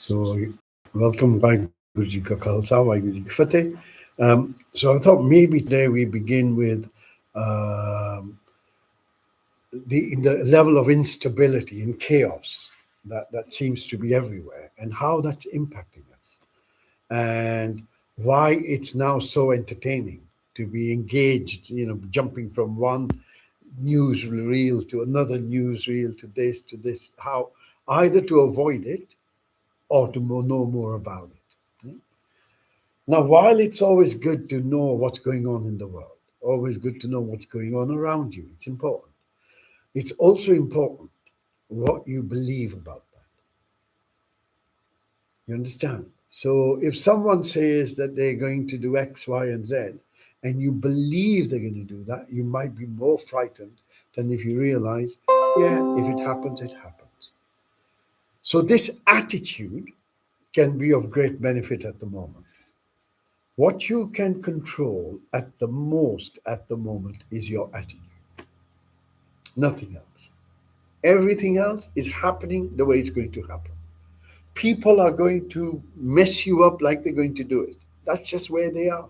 So, welcome, Vaiguru Ji Ka Khalsa, Vaiguru Ji Ki Fateh. So, I thought maybe today we begin with um, the level of instability and chaos that seems to be everywhere and how that's impacting us and why it's now so entertaining to be engaged, jumping from one news reel to another news reel to this, how either to avoid it or to know more about it. Now, while it's always good to know what's going on in the world, always good to know what's going on around you, it's important. It's also important what you believe about that. You understand? So if someone says that they're going to do X, Y, and Z, and you believe they're going to do that, you might be more frightened than if you realize, yeah, if it happens, it happens. So this attitude can be of great benefit at the moment. What you can control at the most at the moment is your attitude, nothing else. Everything else is happening the way it's going to happen. People are going to mess you up like they're going to do it. That's just where they are.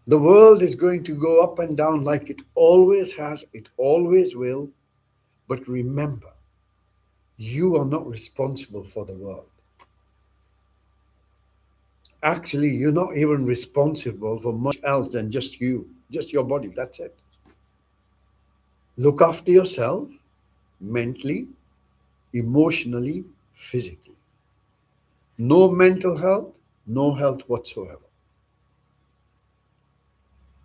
The world is going to go up and down like it always has, it always will. But remember, you are not responsible for the world. Actually, you're not even responsible for much else than just you, just your body. That's it. Look after yourself mentally, emotionally, physically. No mental health, no health whatsoever.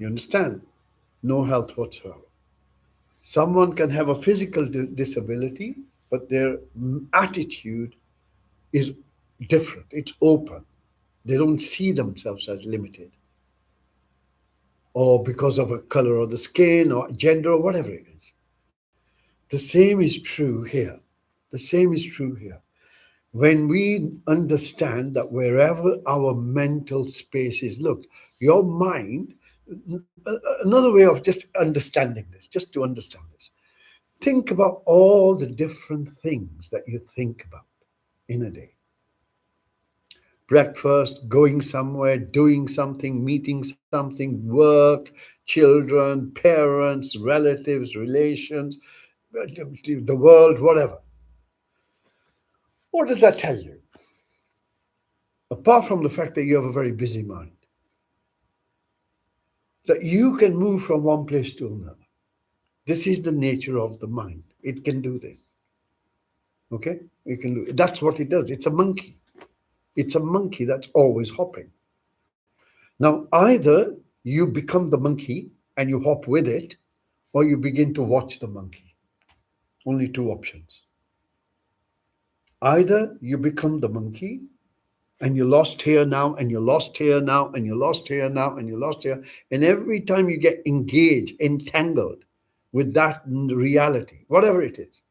You understand? No health whatsoever. Someone can have a physical disability, but their attitude is different. It's open. They don't see themselves as limited or because of a color of the skin or gender or whatever it is. The same is true here. The same is true here. When we understand that wherever our mental space is, look, your mind, another way of just understanding this, just to understand this, think about all the different things that you think about in a day. Breakfast, going somewhere, doing something, meeting something, work, children, parents, relatives, relations, the world, whatever. What does that tell you? Apart from the fact that you have a very busy mind, that you can move from one place to another. This is the nature of the mind. It can do this. Okay? It can do. That's what it does. It's a monkey. It's a monkey that's always hopping. Now, either you become the monkey and you hop with it, or you begin to watch the monkey. Only two options. Either you become the monkey and you're lost here now, and you're lost here now, and you're lost here now, and you're lost here. And every time you get engaged, entangled with that reality, whatever it is,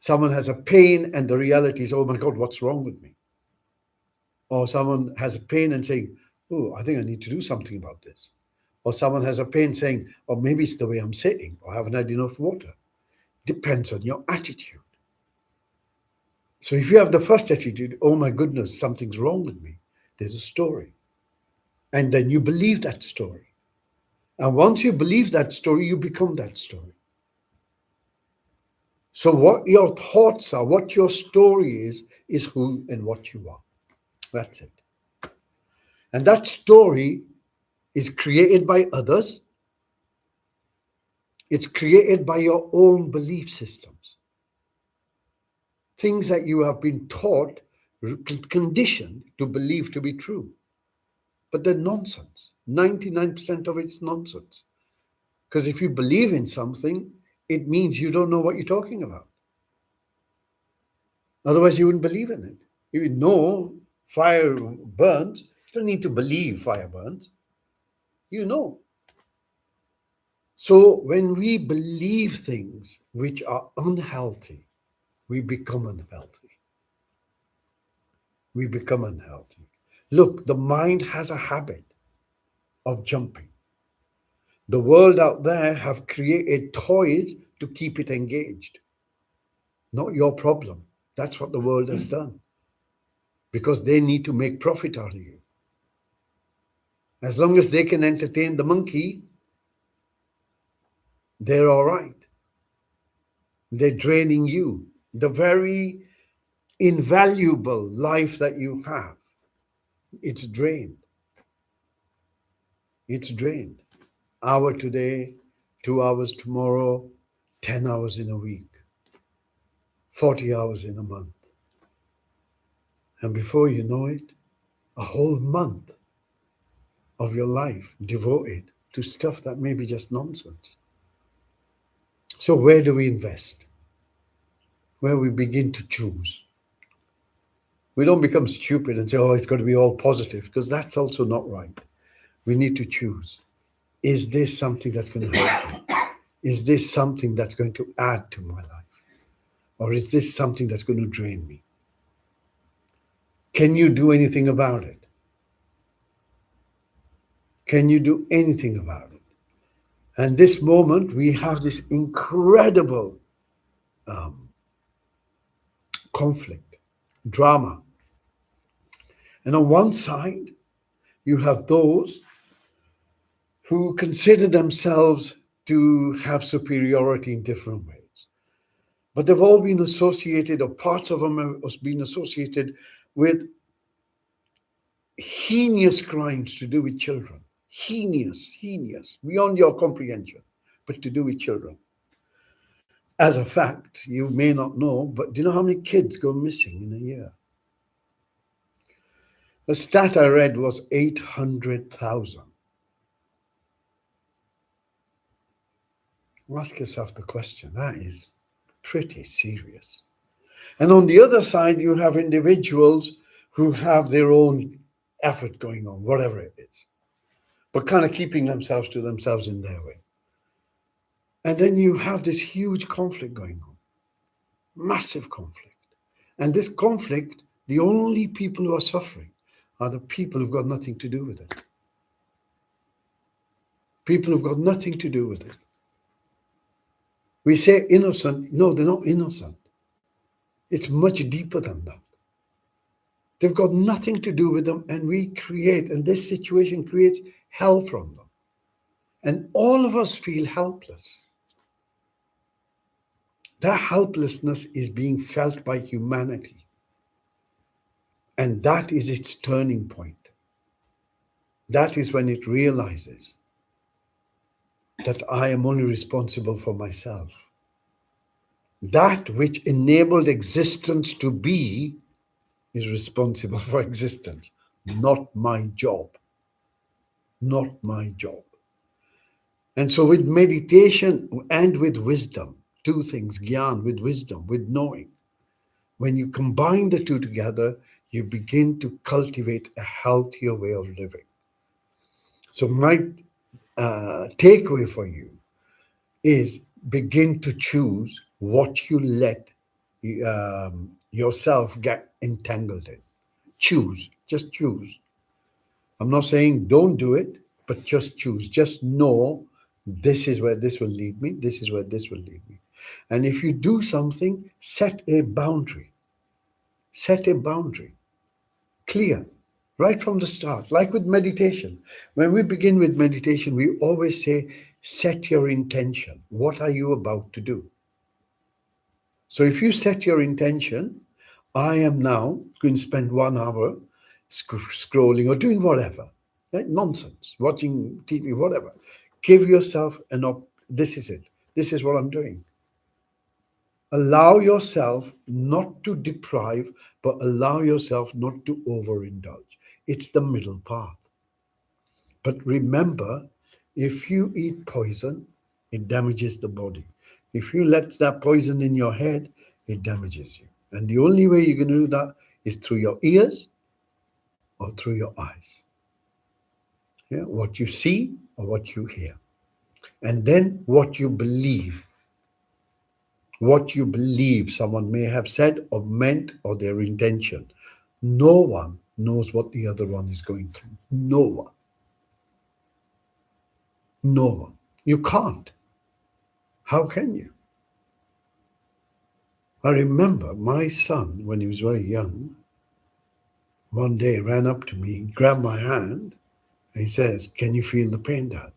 someone has a pain and the reality is, oh my God, what's wrong with me? Or someone has a pain and saying, oh, I think I need to do something about this. Or someone has a pain saying, or maybe it's the way I'm sitting, or I haven't had enough water. Depends on your attitude. So if you have the first attitude, oh my goodness, something's wrong with me, there's a story. And then you believe that story. And once you believe that story, you become that story. So what your thoughts are, what your story is who and what you are. That's it. And that story is created by others. It's created by your own belief systems. Things that you have been taught, conditioned to believe to be true. But they're nonsense. 99% of it's nonsense. Because if you believe in something, it means you don't know what you're talking about. Otherwise, you wouldn't believe in it. If you know fire burns, you don't need to believe fire burns. You know. So when we believe things which are unhealthy, we become unhealthy. We become unhealthy. Look, the mind has a habit of jumping. The world out there have created toys to keep it engaged. Not your problem. That's what the world has done because they need to make profit out of you. As long as they can entertain the monkey, they're all right. They're draining you. The very invaluable life that you have, it's drained. It's drained. Hour today, 2 hours tomorrow, 10 hours in a week, 40 hours in a month. And before you know it, a whole month of your life devoted to stuff that may be just nonsense. So, where do we invest? Where we begin to choose. We don't become stupid and say, oh, it's got to be all positive, because that's also not right. We need to choose. Is this something that's going to help me? Is this something that's going to add to my life? Or is this something that's going to drain me? Can you do anything about it? Can you do anything about it? And this moment, we have this incredible conflict, drama. And on one side, you have those who consider themselves to have superiority in different ways. But they've all been associated, or parts of them have been associated with heinous crimes to do with children. Heinous, beyond your comprehension, but to do with children. As a fact, you may not know, but do you know how many kids go missing in a year? The stat I read was 800,000. Ask yourself the question. That is pretty serious. And on the other side, you have individuals who have their own effort going on, whatever it is, but kind of keeping themselves to themselves in their way. And then you have this huge conflict going on, massive conflict. And this conflict, the only people who are suffering are the people who've got nothing to do with it. People who've got nothing to do with it. We say innocent. No, they're not innocent. It's much deeper than that. They've got nothing to do with them, and we create, and this situation creates hell from them. And all of us feel helpless. That helplessness is being felt by humanity. And that is its turning point. That is when it realizes that I am only responsible for myself. That which enabled existence to be is responsible for existence, not my job. Not my job. And so with meditation and with wisdom, two things, gyan, with wisdom, with knowing, when you combine the two together, you begin to cultivate a healthier way of living. So my takeaway for you is begin to choose what you let yourself get entangled in. Choose, just choose. I'm not saying don't do it, but just choose. Just know this is where this will lead me. This is where this will lead me. And if you do something, set a boundary. Set a boundary. Clear. Right from the start. Like with meditation. When we begin with meditation, we always say, set your intention. What are you about to do? So if you set your intention, I am now going to spend 1 hour scrolling or doing whatever. Right? Nonsense. Watching TV, whatever. Give yourself this is it. This is what I'm doing. Allow yourself not to deprive, but allow yourself not to overindulge. It's the middle path. But remember, if you eat poison, it damages the body. If you let that poison in your head, it damages you. And the only way you're going to do that is through your ears or through your eyes. Yeah? What you see or what you hear. And then what you believe. What you believe someone may have said or meant or their intention. No one knows what the other one is going through. No one. No one. You can't. How can you? I remember my son, when he was very young, one day ran up to me, grabbed my hand, and he says, "Can you feel the pain, Dad?"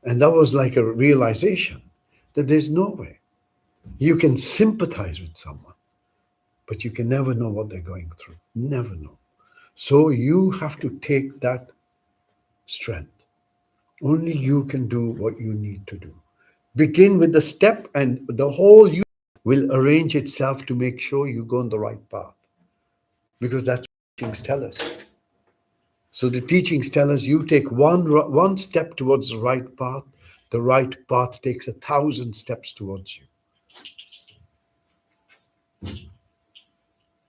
And that was like a realization that there's no way. You can sympathize with someone, but you can never know what they're going through. Never know. So you have to take that strength. Only you can do what you need to do. Begin with the step, and the whole you will arrange itself to make sure you go on the right path. Because that's what teachings tell us. So the teachings tell us you take one step towards the right path takes 1,000 steps towards you.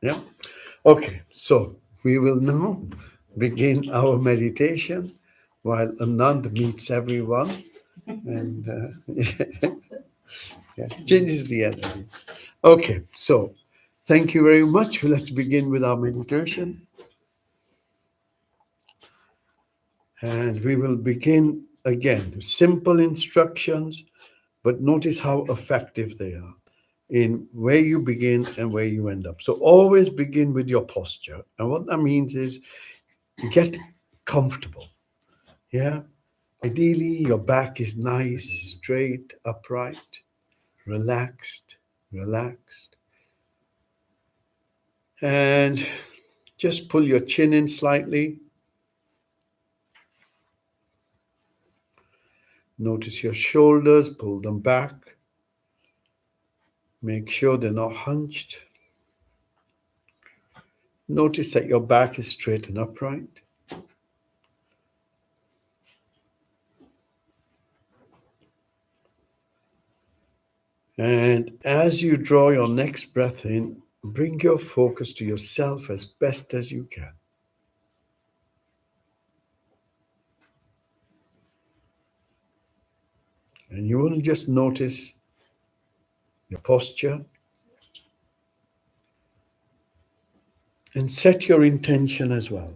Yeah. Okay. So we will now begin our meditation while Anand meets everyone and yeah, changes the energy. Okay. So thank you very much. Let's begin with our meditation. And we will begin again. Simple instructions, but notice how effective they are in where you begin and where you end up. So always begin with your posture. And what that means is get comfortable. Yeah. Ideally, your back is nice, straight, upright, relaxed, relaxed. And just pull your chin in slightly. Notice your shoulders, pull them back. Make sure they're not hunched. Notice that your back is straight and upright. And as you draw your next breath in, bring your focus to yourself as best as you can. And you want to just notice your posture and set your intention as well.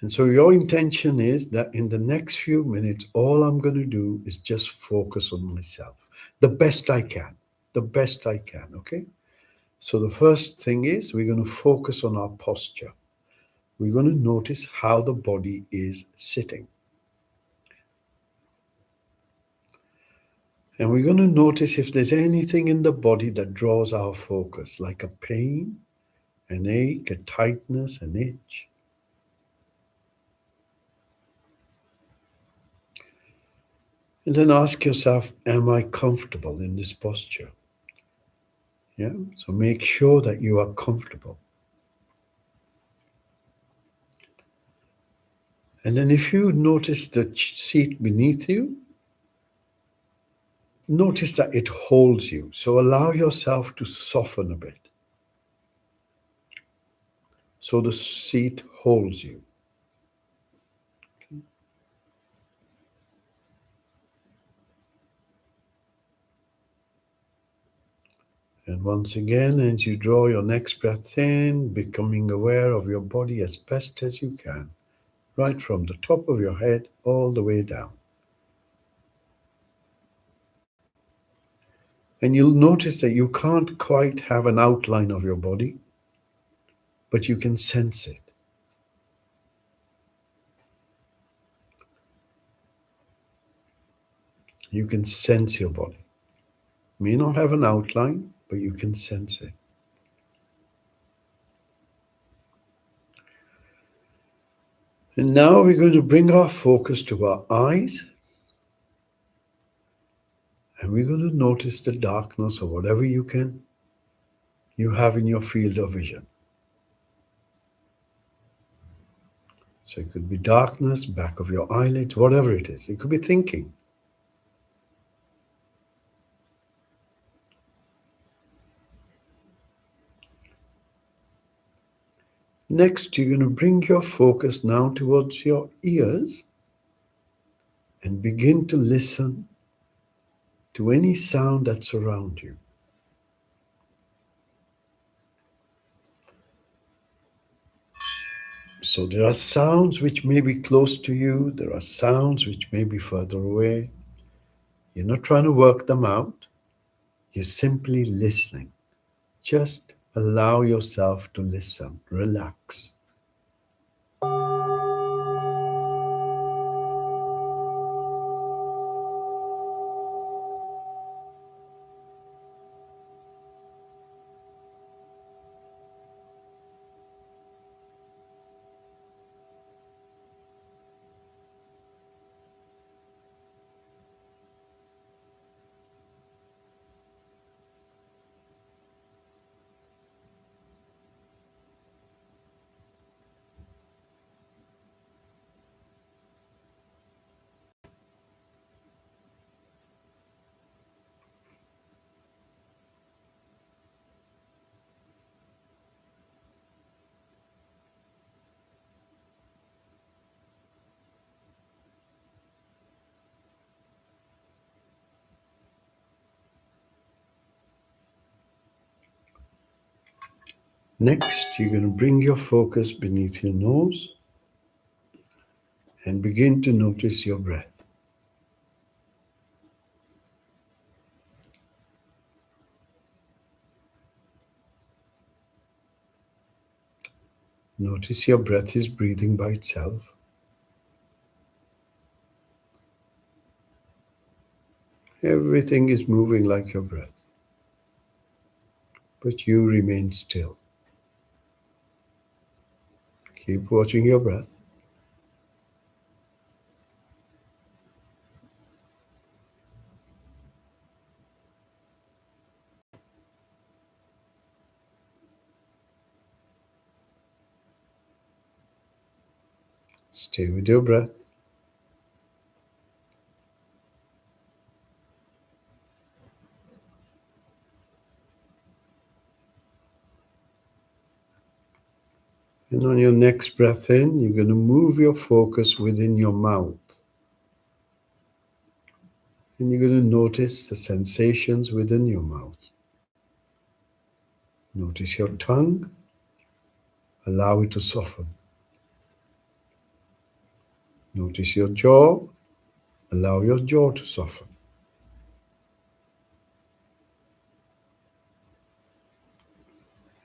And so your intention is that in the next few minutes, all I'm going to do is just focus on myself the best I can, the best I can, okay? So the first thing is we're going to focus on our posture. We're going to notice how the body is sitting. And we're going to notice if there's anything in the body that draws our focus, like a pain, an ache, a tightness, an itch. And then ask yourself, am I comfortable in this posture? Yeah, so make sure that you are comfortable. And then if you notice the seat beneath you, notice that it holds you. So allow yourself to soften a bit. So the seat holds you. And once again, as you draw your next breath in, becoming aware of your body as best as you can, right from the top of your head all the way down. And you'll notice that you can't quite have an outline of your body, but you can sense it. You can sense your body. May not have an outline, but you can sense it. And now we're going to bring our focus to our eyes. And we're going to notice the darkness or whatever you have in your field of vision. So it could be darkness, back of your eyelids, whatever it is. It could be thinking. Next, you're going to bring your focus now towards your ears and begin to listen to any sound that's around you. So there are sounds which may be close to you, there are sounds which may be further away. You're not trying to work them out. You're simply listening. Just allow yourself to listen. Relax. Next, you're going to bring your focus beneath your nose and begin to notice your breath. Notice your breath is breathing by itself. Everything is moving like your breath, but you remain still. Keep watching your breath. Stay with your breath. And on your next breath in, you're going to move your focus within your mouth. And you're going to notice the sensations within your mouth. Notice your tongue. Allow it to soften. Notice your jaw. Allow your jaw to soften.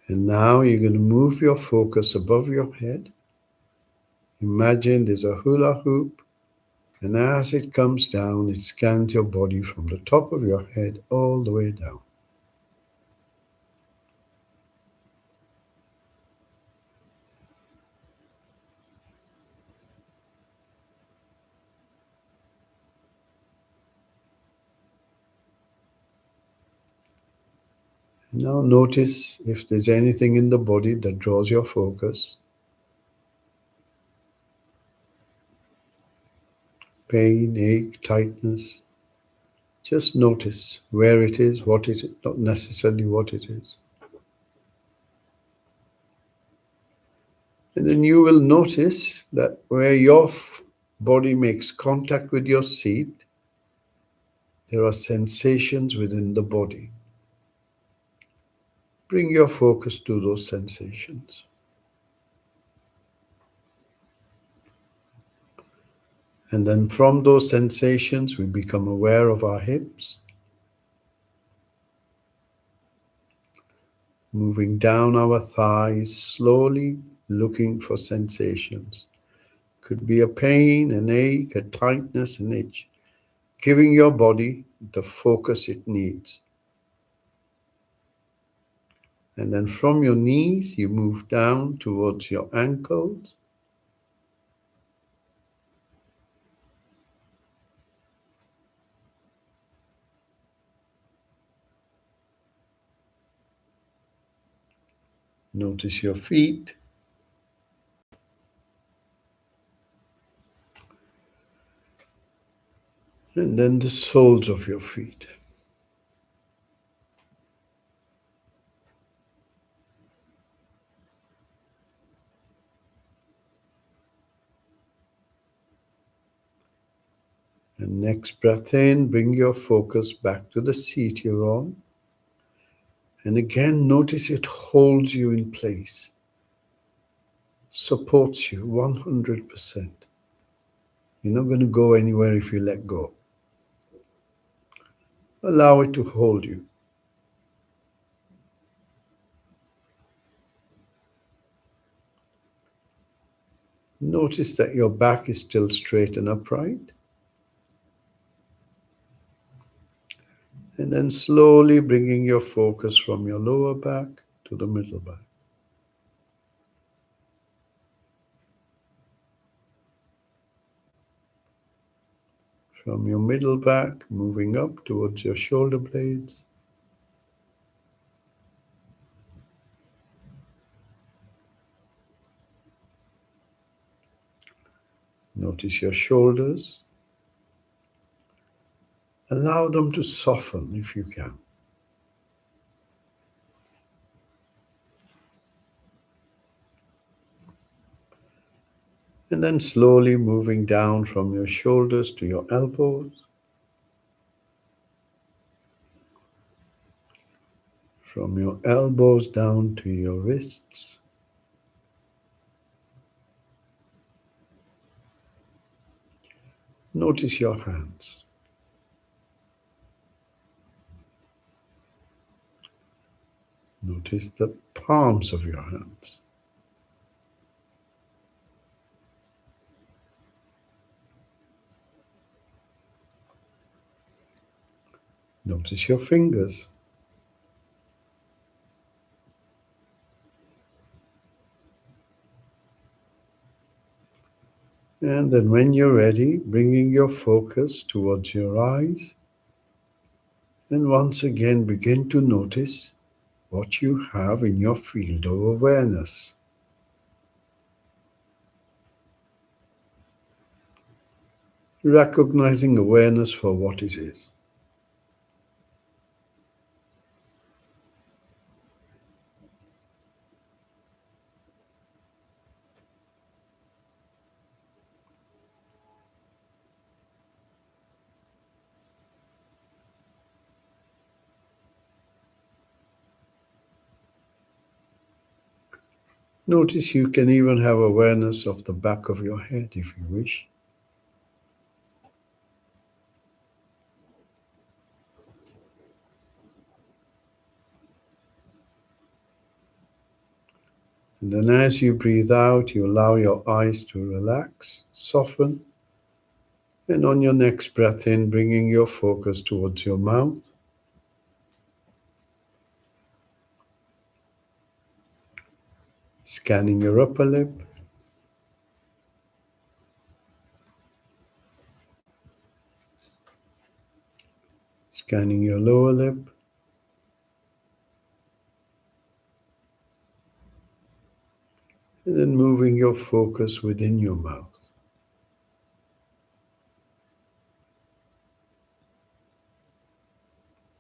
And now you're going to move your focus above your head. Imagine there's a hula hoop, and as it comes down, it scans your body from the top of your head all the way down. And now notice if there's anything in the body that draws your focus. Pain, ache, tightness. Just notice where it is, what it is, not necessarily what it is. And then you will notice that where your body makes contact with your seat, there are sensations within the body. Bring your focus to those sensations. And then from those sensations, we become aware of our hips, moving down our thighs, slowly looking for sensations. Could be a pain, an ache, a tightness, an itch. Giving your body the focus it needs. And then from your knees, you move down towards your ankles. Notice your feet. And then the soles of your feet. And next breath in, bring your focus back to the seat you're on. And again, notice it holds you in place, supports you 100%. You're not going to go anywhere if you let go. Allow it to hold you. Notice that your back is still straight and upright. And then slowly bringing your focus from your lower back to the middle back. From your middle back, moving up towards your shoulder blades. Notice your shoulders. Allow them to soften if you can. And then slowly moving down from your shoulders to your elbows. From your elbows down to your wrists. Notice your hands. Notice the palms of your hands. Notice your fingers. And then when you're ready, bringing your focus towards your eyes. And once again, begin to notice what you have in your field of awareness. Recognizing awareness for what it is. Notice you can even have awareness of the back of your head if you wish. And then as you breathe out, you allow your eyes to relax, soften. And on your next breath in, bringing your focus towards your mouth. Scanning your upper lip. Scanning your lower lip. And then moving your focus within your mouth.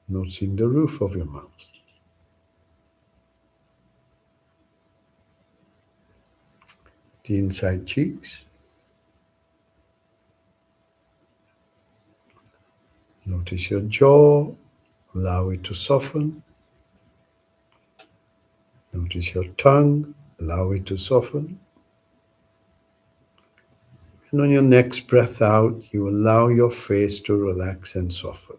Noticing the roof of your mouth. The inside cheeks. Notice your jaw. Allow it to soften. Notice your tongue. Allow it to soften. And on your next breath out, you allow your face to relax and soften.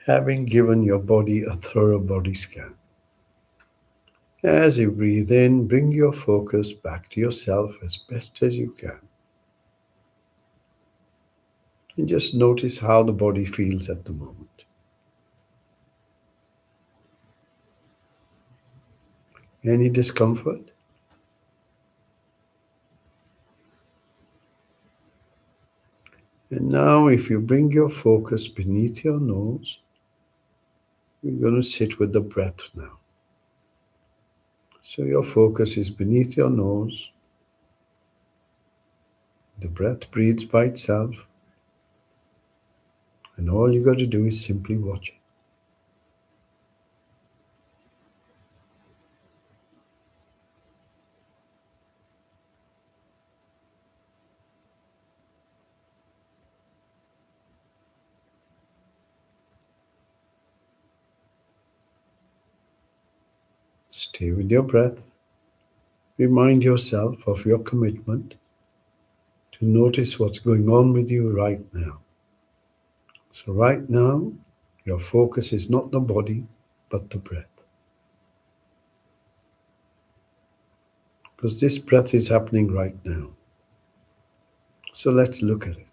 Having given your body a thorough body scan. As you breathe in, bring your focus back to yourself as best as you can. And just notice how the body feels at the moment. Any discomfort? And now if you bring your focus beneath your nose, we're going to sit with the breath now. So your focus is beneath your nose. The breath breathes by itself. And all you got to do is simply watch it. Stay with your breath. Remind yourself of your commitment to notice what's going on with you right now. So right now, your focus is not the body, but the breath. because this breath is happening right now. So let's look at it.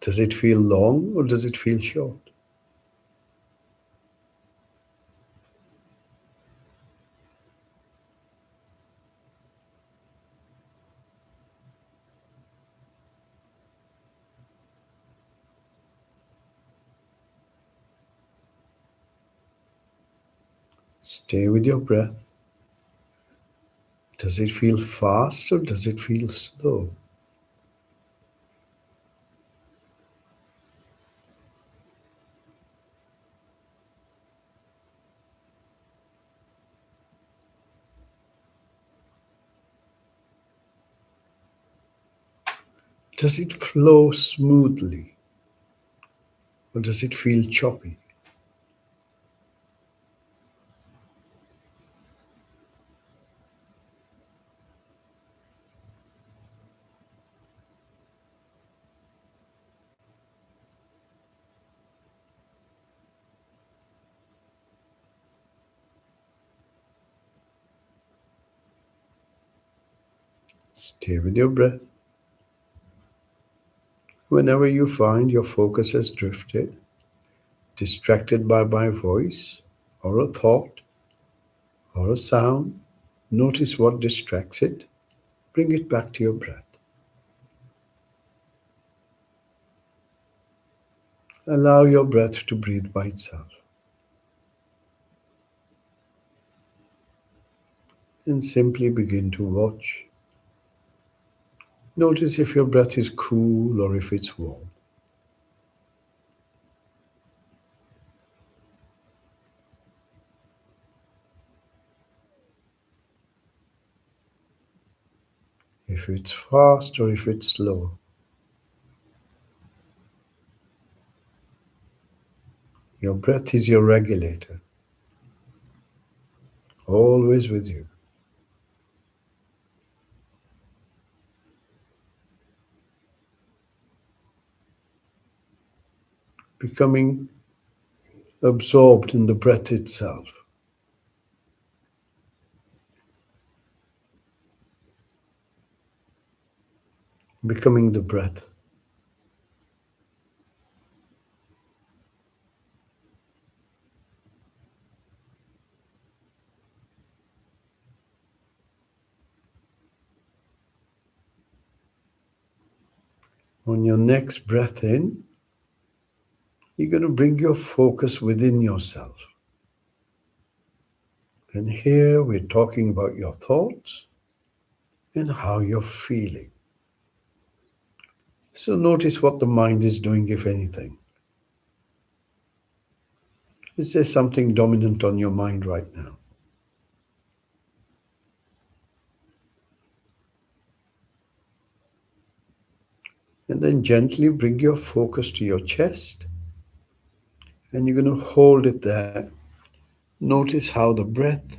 Does it feel long or does it feel short? Stay with your breath. Does it feel fast or does it feel slow? Does it flow smoothly or does it feel choppy? Stay with your breath. Whenever you find your focus has drifted, distracted by my voice, or a thought, or a sound, notice what distracts it. Bring it back to your breath. Allow your breath to breathe by itself. And simply begin to watch. Notice if your breath is cool or if it's warm. If it's fast or if it's slow. Your breath is your regulator, always with you. Becoming absorbed in the breath itself. Becoming the breath. On your next breath in, you're going to bring your focus within yourself. And here we're talking about your thoughts and how you're feeling. So notice what the mind is doing, if anything. Is there something dominant on your mind right now? And then gently bring your focus to your chest and you're going to hold it there. Notice how the breath